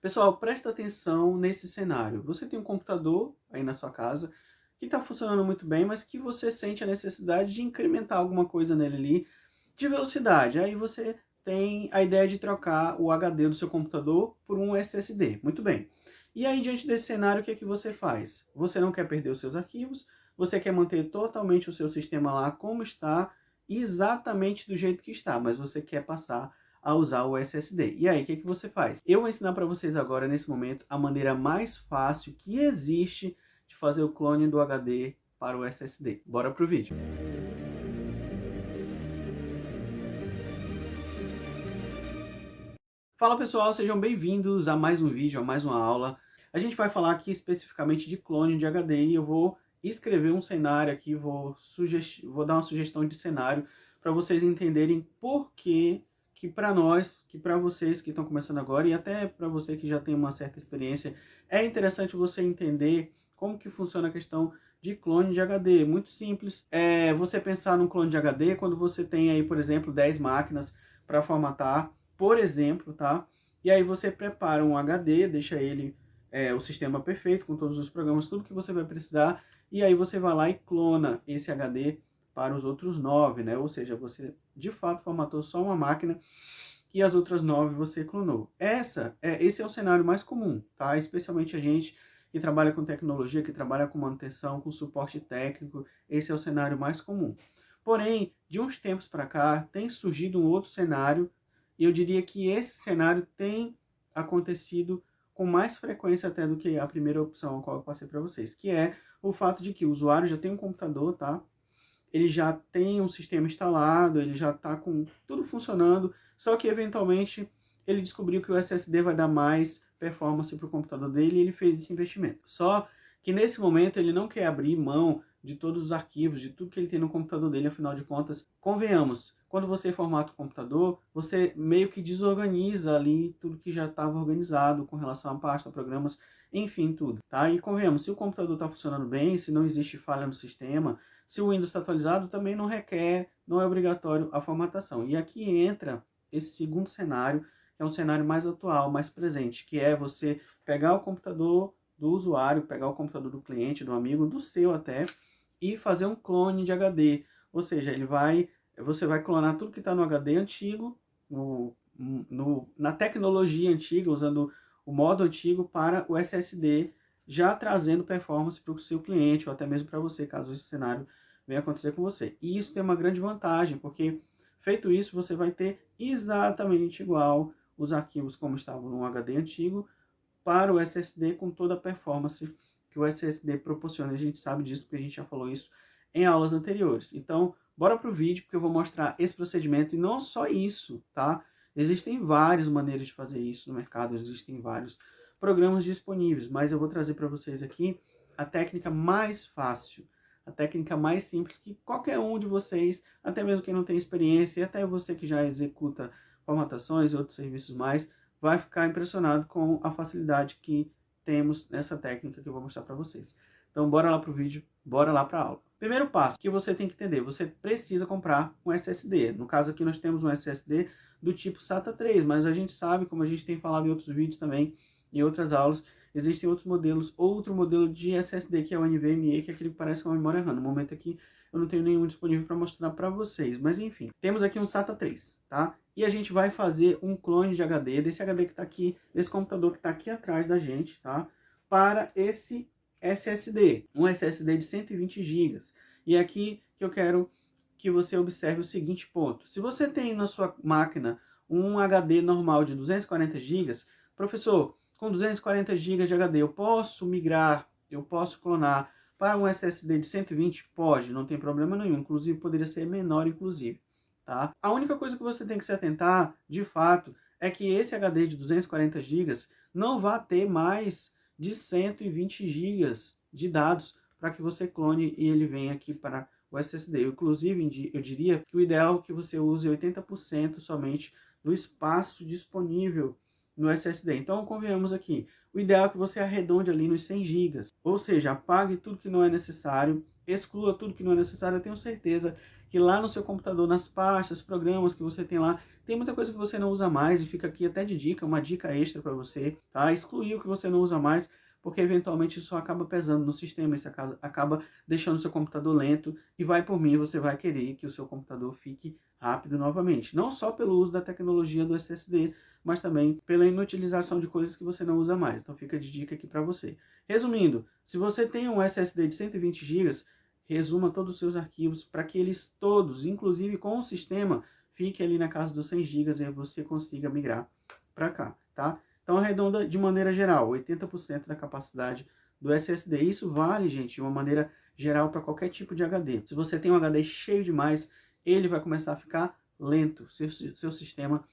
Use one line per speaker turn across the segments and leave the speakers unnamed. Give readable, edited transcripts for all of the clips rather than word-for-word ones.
Pessoal, presta atenção nesse cenário. Você tem um computador aí na sua casa que está funcionando muito bem, mas que você sente a necessidade de incrementar alguma coisa nele ali de velocidade. Aí você tem a ideia de trocar o HD do seu computador por um SSD. Muito bem. E aí, diante desse cenário, o que é que você faz? Você não quer perder os seus arquivos, você quer manter totalmente o seu sistema lá como está, exatamente do jeito que está, mas você quer passar a usar o SSD. E aí, o que que você faz? Eu vou ensinar para vocês agora, nesse momento, a maneira mais fácil que existe de fazer o clone do HD para o SSD. Bora pro vídeo. Fala pessoal, sejam bem-vindos a mais um vídeo, a mais uma aula. A gente vai falar aqui especificamente de clone de HD e eu vou escrever um cenário aqui, vou dar uma sugestão de cenário para vocês entenderem por que para nós, que para vocês que estão começando agora e até para você que já tem uma certa experiência, é interessante você entender como que funciona a questão de clone de HD. Muito simples, você pensar num clone de HD quando você tem aí, por exemplo, 10 máquinas para formatar, por exemplo, tá? E aí você prepara um HD, deixa ele, o sistema perfeito, com todos os programas, tudo que você vai precisar, e aí você vai lá e clona esse HD para os outros 9, né? Ou seja, você de fato formatou só uma máquina e as outras 9 você clonou. Esse é o cenário mais comum, tá? Especialmente a gente que trabalha com tecnologia, que trabalha com manutenção, com suporte técnico, esse é o cenário mais comum. Porém, de uns tempos para cá, tem surgido um outro cenário e eu diria que esse cenário tem acontecido com mais frequência até do que a primeira opção, a qual eu passei para vocês, que é o fato de que o usuário já tem um computador, tá? Ele já tem um sistema instalado, ele já está com tudo funcionando, só que eventualmente ele descobriu que o SSD vai dar mais performance para o computador dele e ele fez esse investimento. Só que nesse momento ele não quer abrir mão de todos os arquivos, de tudo que ele tem no computador dele, afinal de contas, convenhamos, quando você formata o computador, você meio que desorganiza ali tudo que já estava organizado com relação à pasta, programas, enfim, tudo, tá? E convenhamos, se o computador está funcionando bem, se não existe falha no sistema, se o Windows está atualizado, também não requer, não é obrigatório a formatação. E aqui entra esse segundo cenário, que é um cenário mais atual, mais presente, que é você pegar o computador do usuário, pegar o computador do cliente, do amigo, do seu até, e fazer um clone de HD. Ou seja, você vai clonar tudo que está no HD antigo, na tecnologia antiga, usando o modo antigo para o SSD, já trazendo performance para o seu cliente, ou até mesmo para você, caso esse cenário venha acontecer com você. E isso tem uma grande vantagem, porque feito isso, você vai ter exatamente igual os arquivos como estavam no HD antigo, para o SSD com toda a performance que o SSD proporciona. A gente sabe disso porque a gente já falou isso em aulas anteriores. Então, bora para o vídeo, porque eu vou mostrar esse procedimento e não só isso, tá? Existem várias maneiras de fazer isso no mercado, existem vários programas disponíveis, mas eu vou trazer para vocês aqui a técnica mais fácil, a técnica mais simples que qualquer um de vocês, até mesmo quem não tem experiência, e até você que já executa formatações e outros serviços mais, vai ficar impressionado com a facilidade que temos nessa técnica que eu vou mostrar para vocês. Então, bora lá para o vídeo, bora lá para a aula. Primeiro passo que você tem que entender, você precisa comprar um SSD. No caso aqui nós temos um SSD do tipo SATA 3, mas a gente sabe, como a gente tem falado em outros vídeos também, em outras aulas, existem outros modelos, outro modelo de SSD que é o NVMe, que é aquele que parece uma memória RAM. No momento aqui eu não tenho nenhum disponível para mostrar para vocês, mas enfim, temos aqui um SATA 3, tá? E a gente vai fazer um clone de HD, desse HD que está aqui, desse computador que está aqui atrás da gente, tá? Para esse SSD, um SSD de 120 GB. E é aqui que eu quero que você observe o seguinte ponto. Se você tem na sua máquina um HD normal de 240 GB, professor, com 240 GB de HD eu posso migrar, eu posso clonar para um SSD de 120? Pode, não tem problema nenhum, inclusive poderia ser menor, inclusive. Tá? A única coisa que você tem que se atentar, de fato, é que esse HD de 240 GB não vai ter mais de 120 GB de dados para que você clone e ele venha aqui para o SSD. Inclusive, eu diria que o ideal é que você use 80% somente do espaço disponível no SSD. Então, convenhamos aqui, o ideal é que você arredonde ali nos 100 GB. Ou seja, apague tudo que não é necessário, exclua tudo que não é necessário. Eu tenho certeza que lá no seu computador, nas pastas, programas que você tem lá, tem muita coisa que você não usa mais e fica aqui até de dica, uma dica extra para você, tá? Excluir o que você não usa mais, porque eventualmente isso acaba pesando no sistema, isso acaba deixando o seu computador lento e vai por mim, você vai querer que o seu computador fique rápido novamente. Não só pelo uso da tecnologia do SSD, mas também pela inutilização de coisas que você não usa mais. Então fica de dica aqui para você. Resumindo, se você tem um SSD de 120 GB, resuma todos os seus arquivos para que eles todos, inclusive com o sistema, fiquem ali na casa dos 100 GB e você consiga migrar para cá, tá? Então arredonda de maneira geral, 80% da capacidade do SSD. Isso vale, gente, de uma maneira geral para qualquer tipo de HD. Se você tem um HD cheio demais, ele vai começar a ficar lento, seu sistema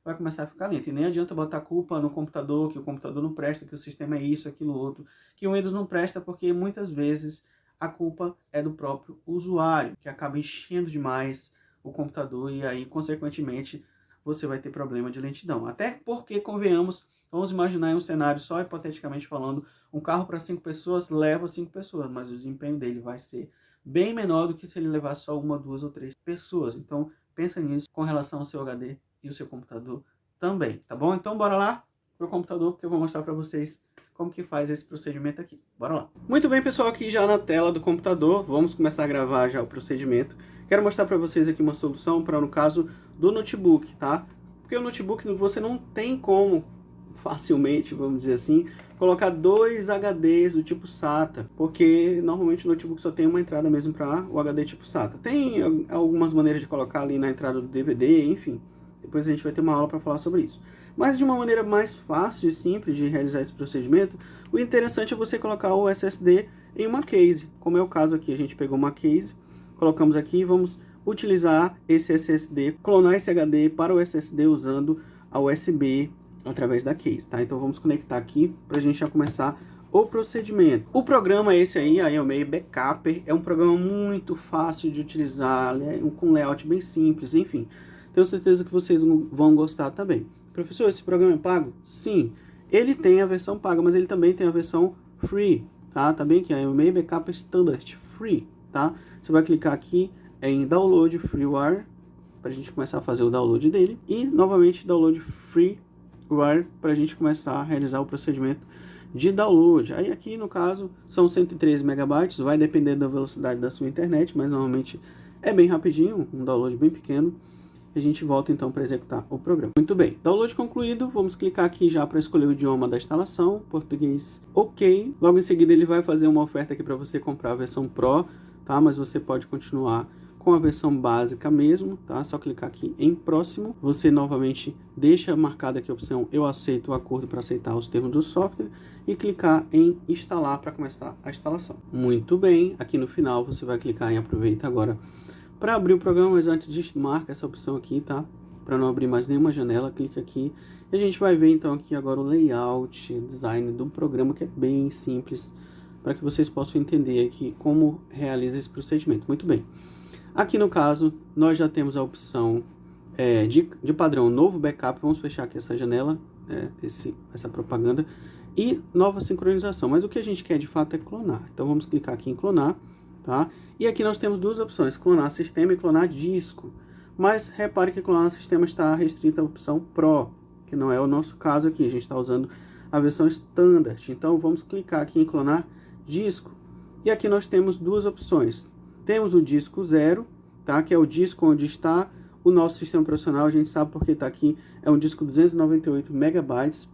vai começar a ficar lento. E nem adianta botar culpa no computador, que o computador não presta, que o sistema é isso, aquilo, outro, que o Windows não presta, porque muitas vezes a culpa é do próprio usuário, que acaba enchendo demais o computador e aí, consequentemente, você vai ter problema de lentidão. Até porque, convenhamos, vamos imaginar em um cenário só hipoteticamente falando, um carro para 5 pessoas leva 5 pessoas, mas o desempenho dele vai ser bem menor do que se ele levar só 1, 2 ou 3 pessoas. Então, pensa nisso com relação ao seu HD e o seu computador também, tá bom? Então, bora lá pro computador, porque eu vou mostrar para vocês como que faz esse procedimento aqui. Bora lá. Muito bem, pessoal, aqui já na tela do computador, vamos começar a gravar já o procedimento. Quero mostrar para vocês aqui uma solução para, no caso do notebook, tá? Porque o notebook você não tem como facilmente, vamos dizer assim, colocar 2 HDs do tipo SATA, porque normalmente o notebook só tem uma entrada mesmo para o HD tipo SATA. Tem algumas maneiras de colocar ali na entrada do DVD, enfim. Depois a gente vai ter uma aula para falar sobre isso. Mas de uma maneira mais fácil e simples de realizar esse procedimento, o interessante é você colocar o SSD em uma case, como é o caso aqui. A gente pegou uma case, colocamos aqui e vamos utilizar esse SSD, clonar esse HD para o SSD usando a USB através da case, tá? Então vamos conectar aqui para a gente já começar o procedimento. O programa é esse aí, a Iomei Backuper, é um programa muito fácil de utilizar, né? Com layout bem simples, enfim. Tenho certeza que vocês vão gostar também. Professor, esse programa é pago? Sim, ele tem a versão paga, mas ele também tem a versão free, tá? Tá bem que é o Iomei Backuper Standard Free, tá? Você vai clicar aqui em Download Freeware, para a gente começar a fazer o download dele, e novamente Download Freeware, para a gente começar a realizar o procedimento de download. Aí aqui no caso são 113 megabytes, vai depender da velocidade da sua internet, mas normalmente é bem rapidinho, um download bem pequeno. A gente volta então para executar o programa. Muito bem, download concluído, vamos clicar aqui já para escolher o idioma da instalação, português, ok. Logo em seguida ele vai fazer uma oferta aqui para você comprar a versão Pro, tá? Mas você pode continuar com a versão básica mesmo, tá? Só clicar aqui em próximo, você novamente deixa marcada aqui a opção eu aceito o acordo para aceitar os termos do software e clicar em instalar para começar a instalação. Muito bem, aqui no final você vai clicar em aproveita agora para abrir o programa, mas antes disso, marca essa opção aqui, tá? Para não abrir mais nenhuma janela, clica aqui. E a gente vai ver então aqui agora o layout, design do programa, que é bem simples, para que vocês possam entender aqui como realiza esse procedimento. Muito bem. Aqui no caso, nós já temos a opção de padrão novo backup. Vamos fechar aqui essa janela, essa propaganda. E nova sincronização. Mas o que a gente quer de fato é clonar. Então vamos clicar aqui em clonar. Tá? E aqui nós temos duas opções, clonar sistema e clonar disco. Mas repare que clonar sistema está restrita à opção Pro, que não é o nosso caso aqui, a gente está usando a versão Standard. Então vamos clicar aqui em clonar disco. E aqui nós temos duas opções. Temos o disco 0, tá? Que é o disco onde está o nosso sistema operacional, a gente sabe porque está aqui, é um disco 298 megabytes,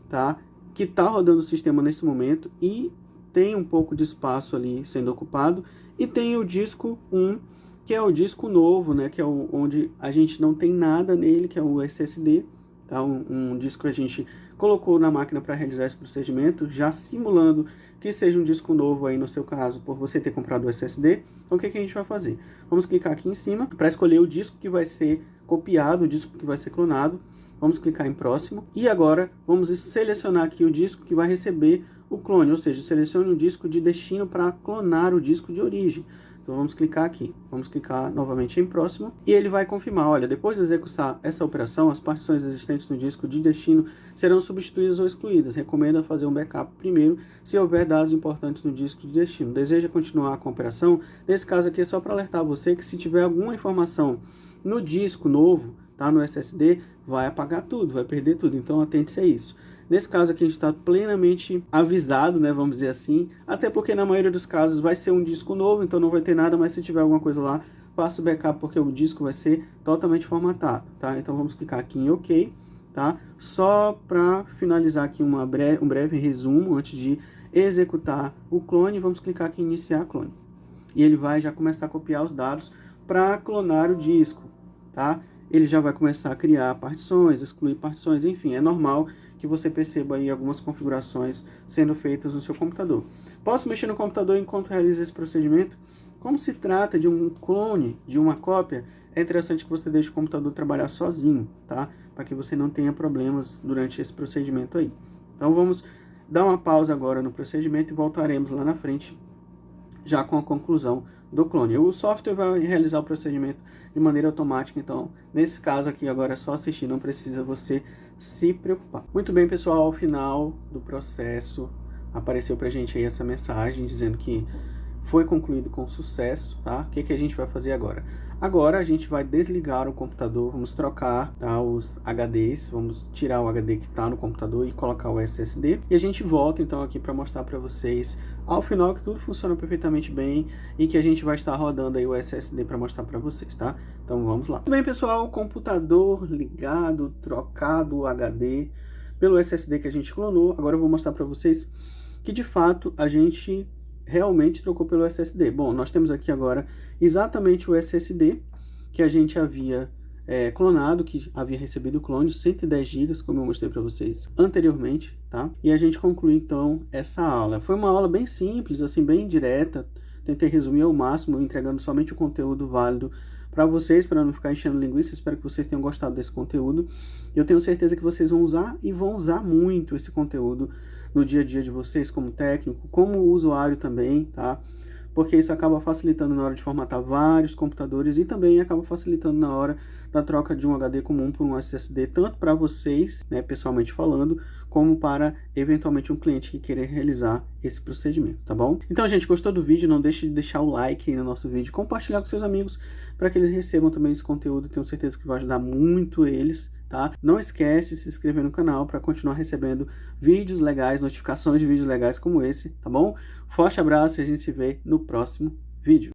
tá? Que está rodando o sistema nesse momento e tem um pouco de espaço ali sendo ocupado. E tem o disco 1, que é o disco novo, né? Que é onde a gente não tem nada nele, que é o SSD. Tá? Um disco que a gente colocou na máquina para realizar esse procedimento, já simulando que seja um disco novo aí no seu caso, por você ter comprado o SSD. Então o que a gente vai fazer? Vamos clicar aqui em cima para escolher o disco que vai ser copiado, o disco que vai ser clonado. Vamos clicar em próximo. E agora vamos selecionar aqui o disco que vai receber o clone, ou seja, selecione o disco de destino para clonar o disco de origem. Então vamos clicar aqui, vamos clicar novamente em próximo e ele vai confirmar, olha, depois de executar essa operação, as partições existentes no disco de destino serão substituídas ou excluídas. Recomenda fazer um backup primeiro, se houver dados importantes no disco de destino. Deseja continuar com a operação? Nesse caso aqui é só para alertar você que se tiver alguma informação no disco novo, tá, no SSD, vai apagar tudo, vai perder tudo, então atente-se a isso. Nesse caso aqui a gente está plenamente avisado, né, vamos dizer assim, até porque na maioria dos casos vai ser um disco novo, então não vai ter nada, mas se tiver alguma coisa lá, faça o backup porque o disco vai ser totalmente formatado, tá? Então vamos clicar aqui em OK, tá? Só para finalizar aqui um breve resumo antes de executar o clone, vamos clicar aqui em iniciar clone. E ele vai já começar a copiar os dados para clonar o disco, tá? Ele já vai começar a criar partições, excluir partições, enfim, é normal que você perceba aí algumas configurações sendo feitas no seu computador. Posso mexer no computador enquanto realizo esse procedimento? Como se trata de um clone, de uma cópia, é interessante que você deixe o computador trabalhar sozinho, tá? Para que você não tenha problemas durante esse procedimento aí. Então vamos dar uma pausa agora no procedimento e voltaremos lá na frente já com a conclusão do clone. O software vai realizar o procedimento de maneira automática, então nesse caso aqui agora é só assistir, não precisa você se preocupar. Muito bem, pessoal, ao final do processo apareceu pra gente aí essa mensagem dizendo que foi concluído com sucesso, tá? O que a gente vai fazer agora? Agora a gente vai desligar o computador, vamos trocar, tá, os HDs, vamos tirar o HD que está no computador e colocar o SSD. E a gente volta então aqui para mostrar para vocês ao final que tudo funciona perfeitamente bem e que a gente vai estar rodando aí o SSD para mostrar para vocês, tá? Então vamos lá. Muito bem, pessoal, o computador ligado, trocado o HD pelo SSD que a gente clonou. Agora eu vou mostrar para vocês que de fato a gente realmente trocou pelo SSD. Bom, nós temos aqui agora exatamente o SSD que a gente havia clonado, que havia recebido o clone, 110 GB, como eu mostrei para vocês anteriormente, tá? E a gente conclui então essa aula. Foi uma aula bem simples, assim, bem direta, tentei resumir ao máximo, entregando somente o conteúdo válido para vocês, para não ficar enchendo linguiça. Espero que vocês tenham gostado desse conteúdo. Eu tenho certeza que vocês vão usar e vão usar muito esse conteúdo no dia a dia de vocês como técnico, como usuário também, tá? Porque isso acaba facilitando na hora de formatar vários computadores e também acaba facilitando na hora da troca de um HD comum por um SSD, tanto para vocês, né, pessoalmente falando, como para eventualmente um cliente que querer realizar esse procedimento, tá bom? Então, gente, gostou do vídeo? Não deixe de deixar o like aí no nosso vídeo, compartilhar com seus amigos para que eles recebam também esse conteúdo. Tenho certeza que vai ajudar muito eles, tá? Não esquece de se inscrever no canal para continuar recebendo vídeos legais, notificações de vídeos legais como esse, tá bom? Forte abraço e a gente se vê no próximo vídeo.